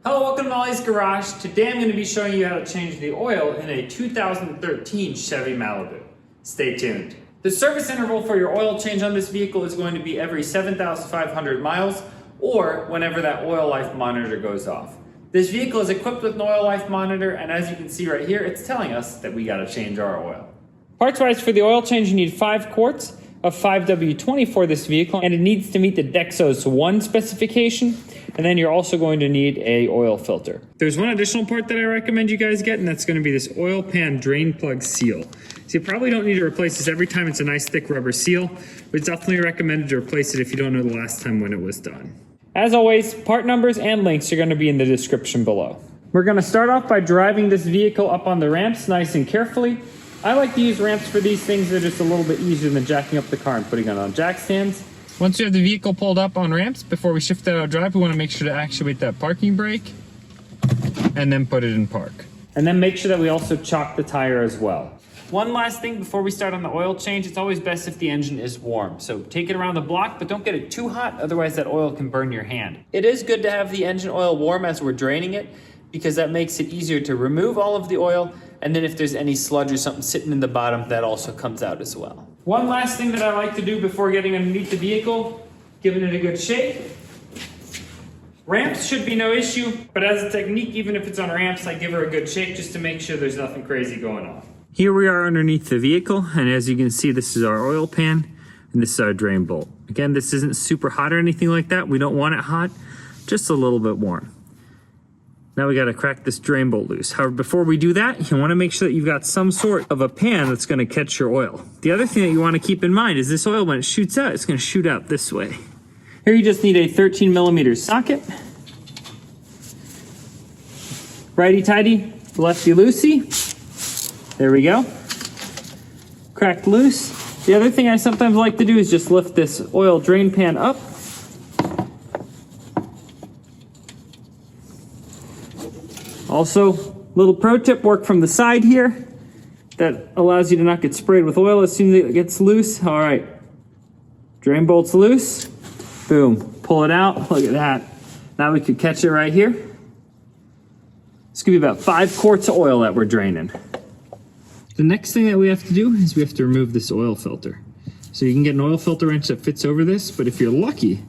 Hello, welcome to Ollie's Garage. Today I'm going to be showing you how to change the oil in a 2013 Chevy Malibu. Stay tuned. The service interval for your oil change on this vehicle is going to be every 7,500 miles or whenever that oil life monitor goes off. This vehicle is equipped with an oil life monitor, and as you can see right here, it's telling us that we got to change our oil. Parts-wise, for the oil change, you need 5 quarts of 5W20 for this vehicle, and it needs to meet the Dexos 1 specification. And then you're also going to need a oil filter. There's one additional part that I recommend you guys get, and that's going to be this oil pan drain plug seal. So you probably don't need to replace this every time. It's a nice thick rubber seal, but it's definitely recommended to replace it if you don't know the last time when it was done. As always, part numbers and links are going to be in the description below. We're going to start off by driving this vehicle up on the ramps nice and carefully. I like to use ramps for these things. They're just a little bit easier than jacking up the car and putting it on jack stands. Once we have the vehicle pulled up on ramps, before we shift that out of drive, we want to make sure to actuate that parking brake and then put it in park. And then make sure that we also chock the tire as well. One last thing before we start on the oil change, it's always best if the engine is warm. So take it around the block, but don't get it too hot, otherwise that oil can burn your hand. It is good to have the engine oil warm as we're draining it, because that makes it easier to remove all of the oil, and then if there's any sludge or something sitting in the bottom, that also comes out as well. One last thing that I like to do before getting underneath the vehicle, giving it a good shake. Ramps should be no issue, but as a technique, even if it's on ramps, I give her a good shake just to make sure there's nothing crazy going on. Here we are underneath the vehicle, and as you can see, this is our oil pan, and this is our drain bolt. Again, this isn't super hot or anything like that. We don't want it hot, just a little bit warm. Now we got to crack this drain bolt loose. However, before we do that, you want to make sure that you've got some sort of a pan that's going to catch your oil. The other thing that you want to keep in mind is this oil, when it shoots out, it's going to shoot out this way. Here you just need a 13mm socket. Righty-tighty, lefty-loosey. There we go. Cracked loose. The other thing I sometimes like to do is just lift this oil drain pan up. Also, little pro tip, work from the side here. That allows you to not get sprayed with oil as soon as it gets loose. All right, drain bolt's loose. Boom, pull it out, look at that. Now we could catch it right here. This could be about 5 quarts of oil that we're draining. The next thing that we have to do is we have to remove this oil filter. So you can get an oil filter wrench that fits over this, but if you're lucky,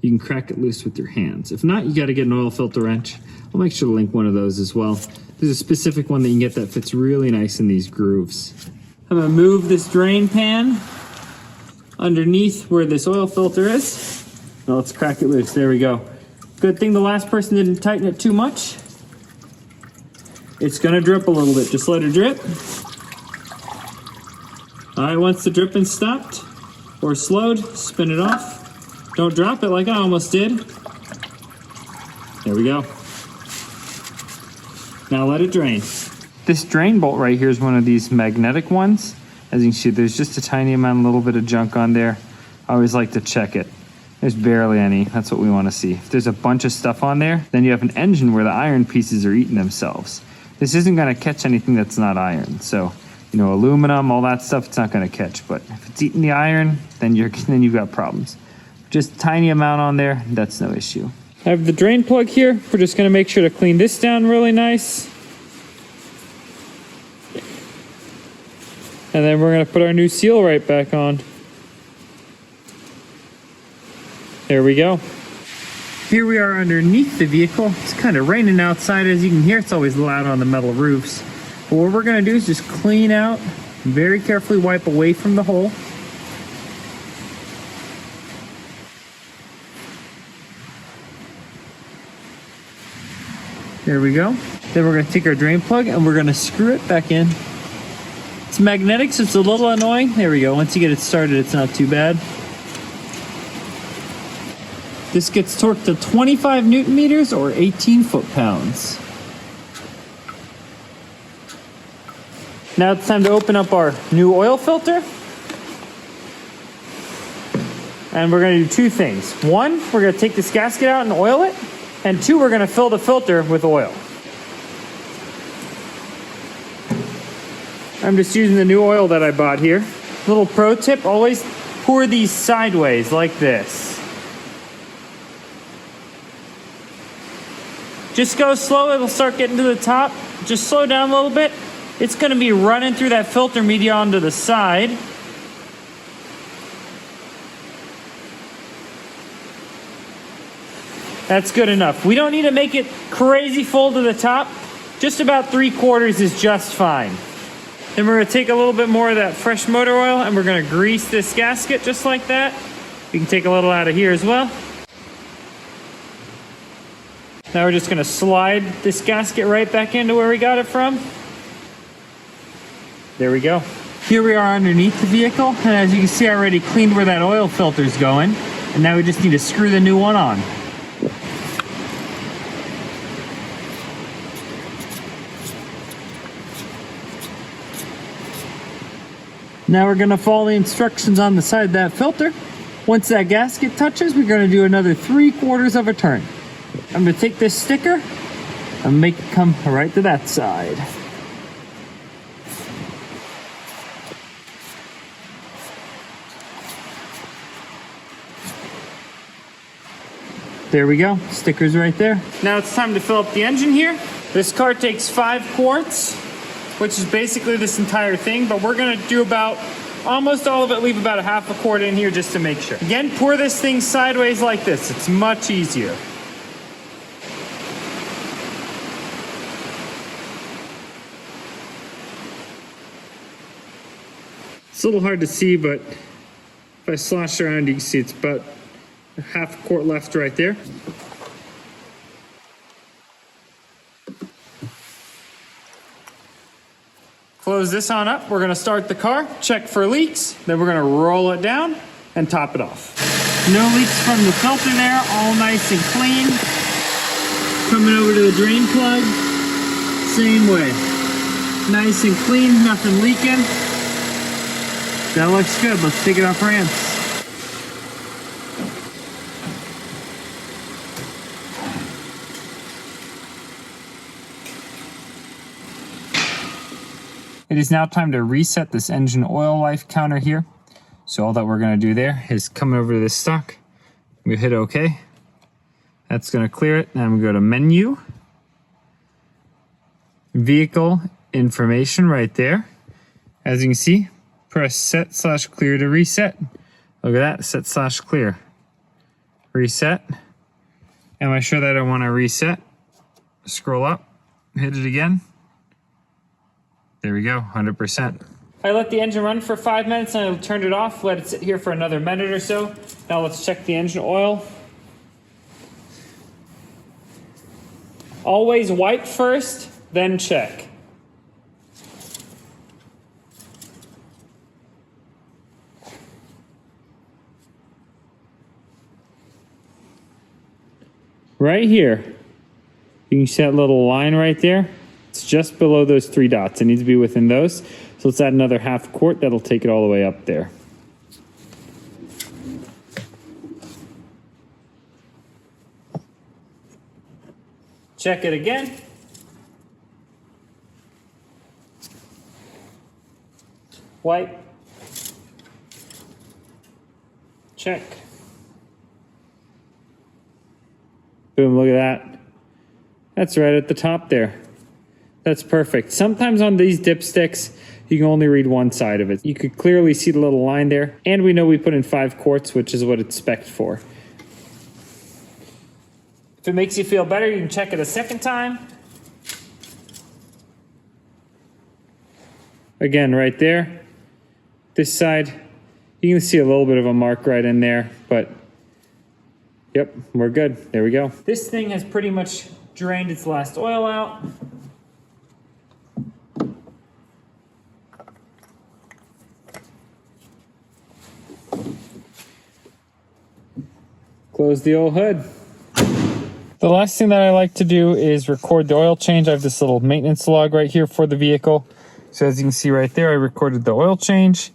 you can crack it loose with your hands. If not, you got to get an oil filter wrench. I'll make sure to link one of those as well. There's a specific one that you can get that fits really nice in these grooves. I'm gonna move this drain pan underneath where this oil filter is. Now let's crack it loose, there we go. Good thing the last person didn't tighten it too much. It's gonna drip a little bit, just let it drip. All right, once the dripping stopped or slowed, spin it off. Don't drop it like I almost did. There we go. Now let it drain. This drain bolt right here is one of these magnetic ones. As you can see, there's just a tiny amount, a little bit of junk on there. I always like to check it. There's barely any. That's what we want to see. If there's a bunch of stuff on there, then you have an engine where the iron pieces are eating themselves. This isn't going to catch anything that's not iron. So, you know, aluminum, all that stuff, it's not going to catch. But if it's eating the iron, then you've got problems. Just a tiny amount on there, that's no issue. I have the drain plug here. We're just going to make sure to clean this down really nice. And then we're going to put our new seal right back on. There we go. Here we are underneath the vehicle. It's kind of raining outside. As you can hear, it's always loud on the metal roofs. But what we're going to do is just clean out, very carefully wipe away from the hole. There we go. Then we're going to take our drain plug and we're going to screw it back in. It's magnetic, so it's a little annoying. There we go. Once you get it started, it's not too bad. This gets torqued to 25 Newton meters or 18 foot-pounds. Now it's time to open up our new oil filter. And we're going to do 2 things. 1, we're going to take this gasket out and oil it. And 2, we're going to fill the filter with oil. I'm just using the new oil that I bought here. Little pro tip, always pour these sideways like this. Just go slow, it'll start getting to the top. Just slow down a little bit. It's gonna be running through that filter media onto the side. That's good enough. We don't need to make it crazy full to the top. Just about 3/4 is just fine. Then we're gonna take a little bit more of that fresh motor oil and we're gonna grease this gasket just like that. You can take a little out of here as well. Now we're just gonna slide this gasket right back into where we got it from. There we go. Here we are underneath the vehicle, and as you can see, I already cleaned where that oil filter's going, and now we just need to screw the new one on. Now we're gonna follow the instructions on the side of that filter. Once that gasket touches, we're gonna do another 3/4 of a turn. I'm gonna take this sticker and make it come right to that side. There we go, sticker's right there. Now it's time to fill up the engine here. This car takes 5 quarts, which is basically this entire thing, but we're gonna do about almost all of it, leave about a 1/2 quart in here just to make sure. Again, pour this thing sideways like this. It's much easier. It's a little hard to see, but if I slosh around, you can see it's about a 1/2 quart left right there. Close this on up. We're gonna start the car, check for leaks, then we're gonna roll it down and top it off. No leaks from the filter there, all nice and clean. Coming over to the drain plug, same way. Nice and clean, nothing leaking. That looks good, let's take it off ramps. It is now time to reset this engine oil life counter here. So all that we're gonna do there is come over to this stock. We hit OK. That's gonna clear it. Now we go to menu. Vehicle information right there. As you can see, press set/clear to reset. Look at that, set/clear. Reset. Am I sure that I wanna reset? Scroll up, hit it again. There we go, 100%. I let the engine run for 5 minutes and I turned it off, let it sit here for another minute or so. Now let's check the engine oil. Always wipe first, then check. Right here, you can see that little line right there. It's just below those 3 dots. It needs to be within those. So let's add another 1/2 quart. That'll take it all the way up there. Check it again. Wipe. Check. Boom, look at that. That's right at the top there. That's perfect. Sometimes on these dipsticks, you can only read one side of it. You could clearly see the little line there. And we know we put in 5 quarts, which is what it's spec'd for. If it makes you feel better, you can check it a second time. Again, right there. This side, you can see a little bit of a mark right in there, but yep, we're good. There we go. This thing has pretty much drained its last oil out. Close the old hood. The last thing that I like to do is record the oil change. I have this little maintenance log right here for the vehicle. So as you can see right there, I recorded the oil change,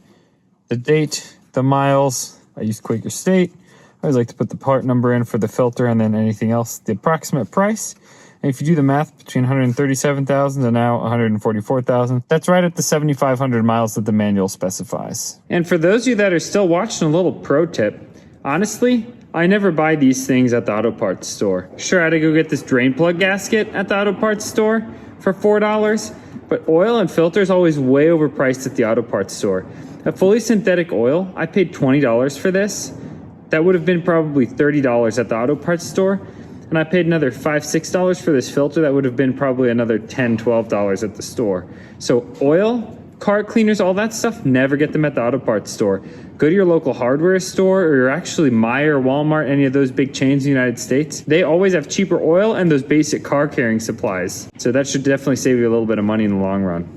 the date, the miles. I used Quaker State. I always like to put the part number in for the filter and then anything else, the approximate price. And if you do the math between 137,000 and now 144,000, that's right at the 7,500 miles that the manual specifies. And for those of you that are still watching, a little pro tip. Honestly, I never buy these things at the auto parts store. Sure, I had to go get this drain plug gasket at the auto parts store for $4, but oil and filter is always way overpriced at the auto parts store. A fully synthetic oil, I paid $20 for this. That would have been probably $30 at the auto parts store. And I paid another $5, $6 for this filter. That would have been probably another $10, $12 at the store. So oil, car cleaners, all that stuff, never get them at the auto parts store. Go to your local hardware store, or actually Meijer, Walmart, any of those big chains in the United States. They always have cheaper oil and those basic car carrying supplies. So that should definitely save you a little bit of money in the long run.